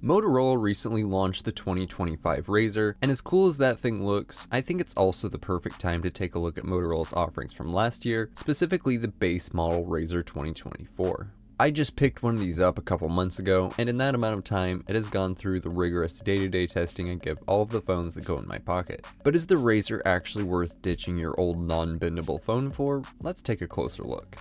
Motorola recently launched the 2025 RAZR, and as cool as that thing looks, I think it's also the perfect time to take a look at Motorola's offerings from last year, specifically the base model RAZR 2024. I just picked one of these up a couple months ago, and in that amount of time, it has gone through the rigorous day-to-day testing I give all of the phones that go in my pocket. But is the RAZR actually worth ditching your old non-bendable phone for? Let's take a closer look.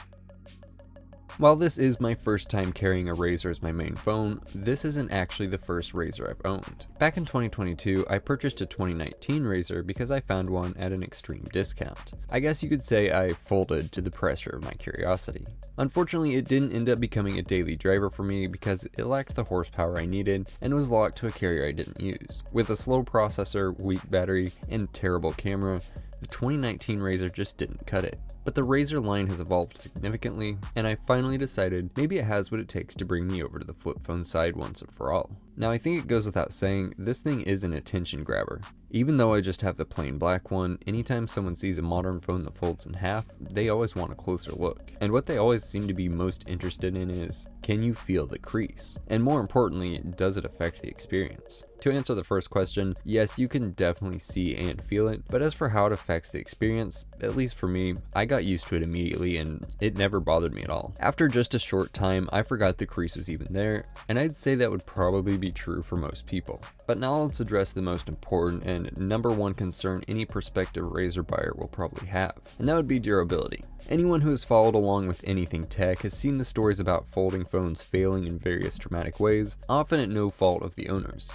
While this is my first time carrying a RAZR as my main phone, this isn't actually the first RAZR I've owned. Back in 2022, I purchased a 2019 RAZR because I found one at an extreme discount. I guess you could say I folded to the pressure of my curiosity. Unfortunately, it didn't end up becoming a daily driver for me because it lacked the horsepower I needed and was locked to a carrier I didn't use. With a slow processor, weak battery, and terrible camera, the 2019 RAZR just didn't cut it. But the RAZR line has evolved significantly, and I finally decided maybe it has what it takes to bring me over to the flip phone side once and for all. Now, I think it goes without saying, this thing is an attention grabber. Even though I just have the plain black one, anytime someone sees a modern phone that folds in half, they always want a closer look. And what they always seem to be most interested in is, can you feel the crease? And more importantly, does it affect the experience? To answer the first question, yes, you can definitely see and feel it, but as for how it affects the experience, at least for me, I got used to it immediately and it never bothered me at all. After just a short time, I forgot the crease was even there, and I'd say that would probably be true for most people. But now let's address the most important and number one concern any prospective RAZR buyer will probably have, and that would be durability. Anyone who has followed along with anything tech has seen the stories about folding phones failing in various traumatic ways, often at no fault of the owners.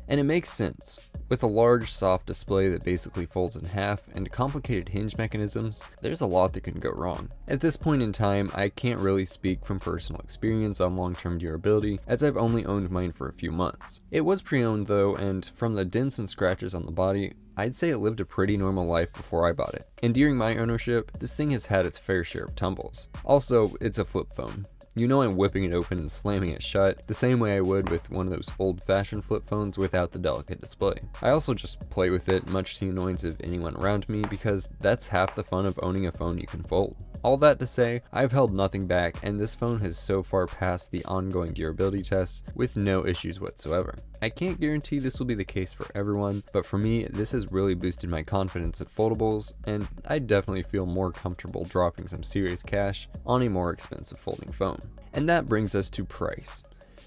And it makes sense. With a large, soft display that basically folds in half and complicated hinge mechanisms, there's a lot that can go wrong. At this point in time, I can't really speak from personal experience on long-term durability, as I've only owned mine for a few months. It was pre-owned though, and from the dents and scratches on the body, I'd say it lived a pretty normal life before I bought it. And during my ownership, this thing has had its fair share of tumbles. Also, it's a flip phone. You know I'm whipping it open and slamming it shut, the same way I would with one of those old-fashioned flip phones without the delicate display. I also just play with it, much to the annoyance of anyone around me, because that's half the fun of owning a phone you can fold. All that to say, I've held nothing back, and this phone has so far passed the ongoing durability tests with no issues whatsoever. I can't guarantee this will be the case for everyone, but for me, this has really boosted my confidence at foldables, and I definitely feel more comfortable dropping some serious cash on a more expensive folding phone. And that brings us to price.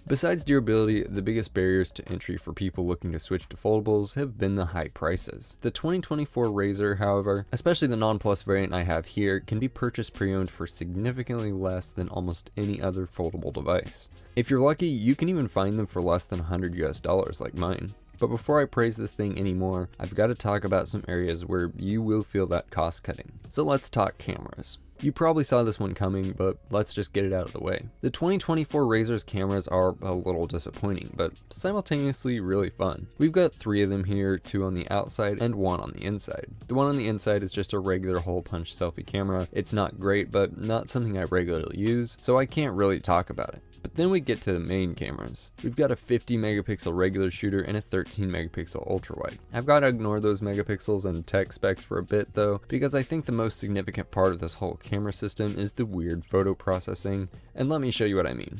Besides durability, the biggest barriers to entry for people looking to switch to foldables have been the high prices. The 2024 RAZR, however, especially the non-plus variant I have here, can be purchased pre-owned for significantly less than almost any other foldable device. If you're lucky, you can even find them for less than $100 like mine. But before I praise this thing anymore, I've got to talk about some areas where you will feel that cost cutting. So let's talk cameras. You probably saw this one coming, but let's just get it out of the way. The 2024 RAZR's cameras are a little disappointing, but simultaneously really fun. We've got 3 of them here, 2 on the outside and 1 on the inside. The one on the inside is just a regular hole punch selfie camera. It's not great, but not something I regularly use, so I can't really talk about it. But then we get to the main cameras. We've got a 50 megapixel regular shooter and a 13 megapixel ultra wide. I've got to ignore those megapixels and tech specs for a bit though, because I think the most significant part of this whole camera system is the weird photo processing, and let me show you what I mean.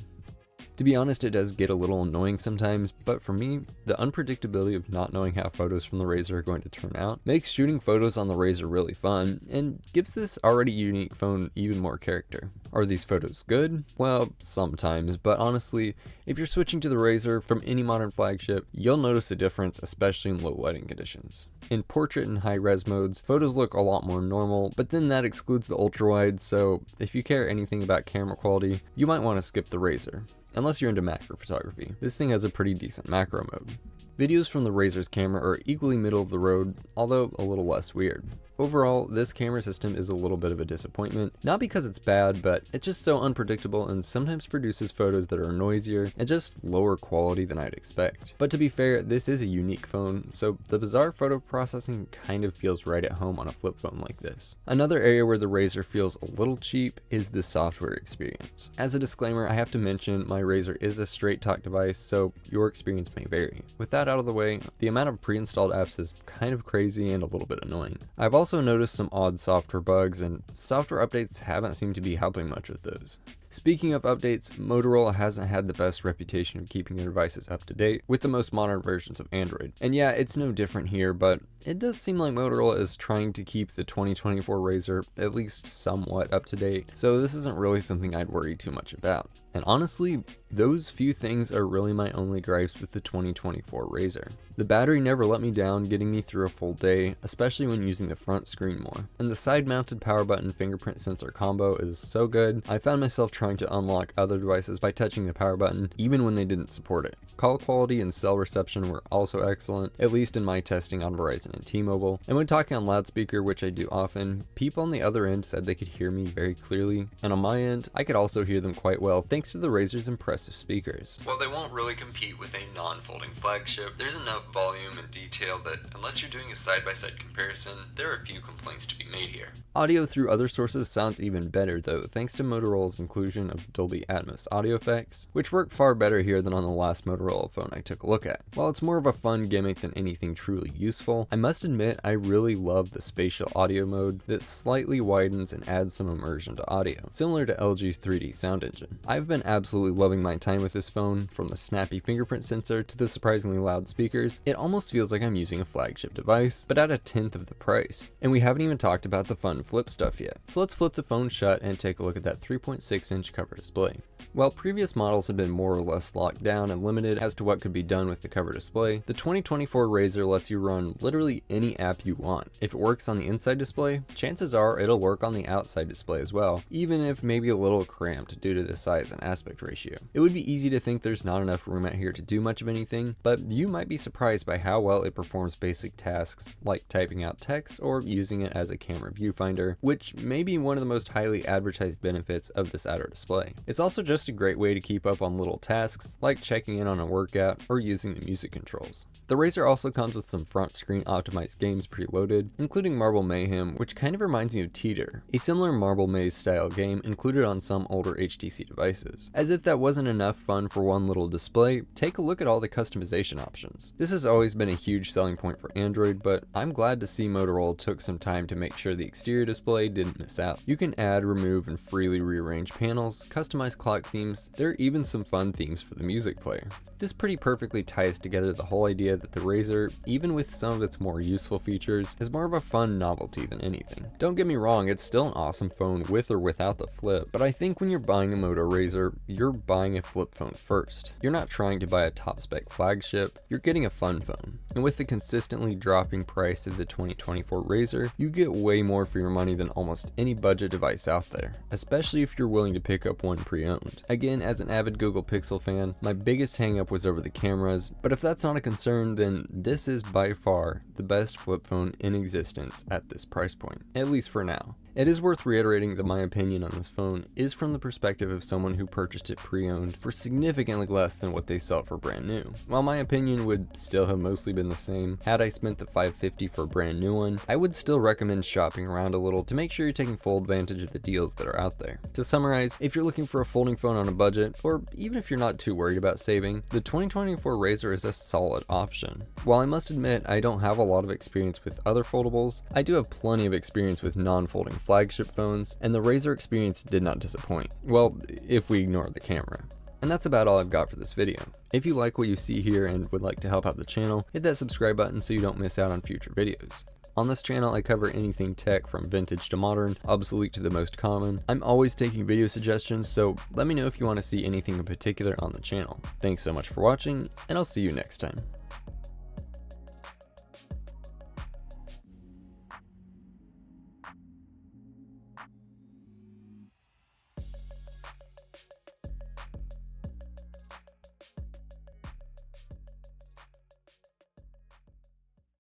To be honest, it does get a little annoying sometimes, but for me, the unpredictability of not knowing how photos from the RAZR are going to turn out makes shooting photos on the RAZR really fun, and gives this already unique phone even more character. Are these photos good? Well, sometimes, but honestly, if you're switching to the RAZR from any modern flagship, you'll notice a difference, especially in low lighting conditions. In portrait and high-res modes, photos look a lot more normal, but then that excludes the ultra-wide, so if you care anything about camera quality, you might want to skip the RAZR. Unless you're into macro photography. This thing has a pretty decent macro mode. Videos from the RAZR's camera are equally middle of the road, although a little less weird. Overall, this camera system is a little bit of a disappointment, not because it's bad, but it's just so unpredictable and sometimes produces photos that are noisier and just lower quality than I'd expect. But to be fair, this is a unique phone, so the bizarre photo processing kind of feels right at home on a flip phone like this. Another area where the RAZR feels a little cheap is the software experience. As a disclaimer, I have to mention my RAZR is a straight talk device, so your experience may vary. With that out of the way, the amount of pre-installed apps is kind of crazy and a little bit annoying. I've also noticed some odd software bugs, and software updates haven't seemed to be helping much with those. Speaking of updates, Motorola hasn't had the best reputation of keeping their devices up to date with the most modern versions of Android. And yeah, it's no different here, but it does seem like Motorola is trying to keep the 2024 RAZR at least somewhat up to date, so this isn't really something I'd worry too much about. And honestly, those few things are really my only gripes with the 2024 RAZR. The battery never let me down, getting me through a full day, especially when using the front screen more. And the side-mounted power button fingerprint sensor combo is so good, I found myself trying to unlock other devices by touching the power button, even when they didn't support it. Call quality and cell reception were also excellent, at least in my testing on Verizon and T-Mobile. And when talking on loudspeaker, which I do often, people on the other end said they could hear me very clearly, and on my end, I could also hear them quite well thanks to the RAZR's impressive speakers. While they won't really compete with a non-folding flagship, there's enough volume and detail that unless you're doing a side-by-side comparison, there are a few complaints to be made here. Audio through other sources sounds even better though, thanks to Motorola's inclusion of Dolby Atmos audio effects, which work far better here than on the last Motorola phone I took a look at. While it's more of a fun gimmick than anything truly useful, I must admit I really love the spatial audio mode that slightly widens and adds some immersion to audio, similar to LG's 3D sound engine. I've been absolutely loving my time with this phone, from the snappy fingerprint sensor to the surprisingly loud speakers. It almost feels like I'm using a flagship device, but at a tenth of the price. And we haven't even talked about the fun flip stuff yet. So let's flip the phone shut and take a look at that 3.6-inch cover display. While previous models have been more or less locked down and limited as to what could be done with the cover display, the 2024 RAZR lets you run literally any app you want. If it works on the inside display, chances are it'll work on the outside display as well, even if maybe a little cramped due to the size and aspect ratio. It would be easy to think there's not enough room out here to do much of anything, but you might be surprised by how well it performs basic tasks like typing out text or using it as a camera viewfinder, which may be one of the most highly advertised benefits of this outer display. It's also just a great way to keep up on little tasks like checking in on a workout or using the music controls. The RAZR also comes with some front screen optimized games preloaded, including Marble Mayhem, which kind of reminds me of Teeter, a similar Marble Maze style game included on some older HTC devices. As if that wasn't enough fun for one little display, take a look at all the customization options. This has always been a huge selling point for Android, but I'm glad to see Motorola took some time to make sure the exterior display didn't miss out. You can add, remove, and freely rearrange panels, customize clock themes. There are even some fun themes for the music player. This pretty perfectly ties together the whole idea that the RAZR, even with some of its more useful features, is more of a fun novelty than anything. Don't get me wrong, it's still an awesome phone with or without the flip, but I think when you're buying a Moto RAZR, you're buying a flip phone first. You're not trying to buy a top spec flagship, you're getting a fun phone. And with the consistently dropping price of the 2024 RAZR, you get way more for your money than almost any budget device out there, especially if you're willing to pick up one pre-owned. Again, as an avid Google Pixel fan, my biggest hang-up was over the cameras, but if that's not a concern, then this is by far the best flip phone in existence at this price point, at least for now. It is worth reiterating that my opinion on this phone is from the perspective of someone who purchased it pre-owned for significantly less than what they sell for brand new. While my opinion would still have mostly been the same had I spent the $550 for a brand new one, I would still recommend shopping around a little to make sure you're taking full advantage of the deals that are out there. To summarize, if you're looking for a folding phone on a budget, or even if you're not too worried about saving, the 2024 RAZR is a solid option. While I must admit I don't have a lot of experience with other foldables, I do have plenty of experience with non-folding flagship phones, and the RAZR experience did not disappoint. Well, if we ignore the camera. And that's about all I've got for this video. If you like what you see here and would like to help out the channel, hit that subscribe button so you don't miss out on future videos. On this channel, I cover anything tech from vintage to modern, obsolete to the most common. I'm always taking video suggestions, so let me know if you want to see anything in particular on the channel. Thanks so much for watching, and I'll see you next time.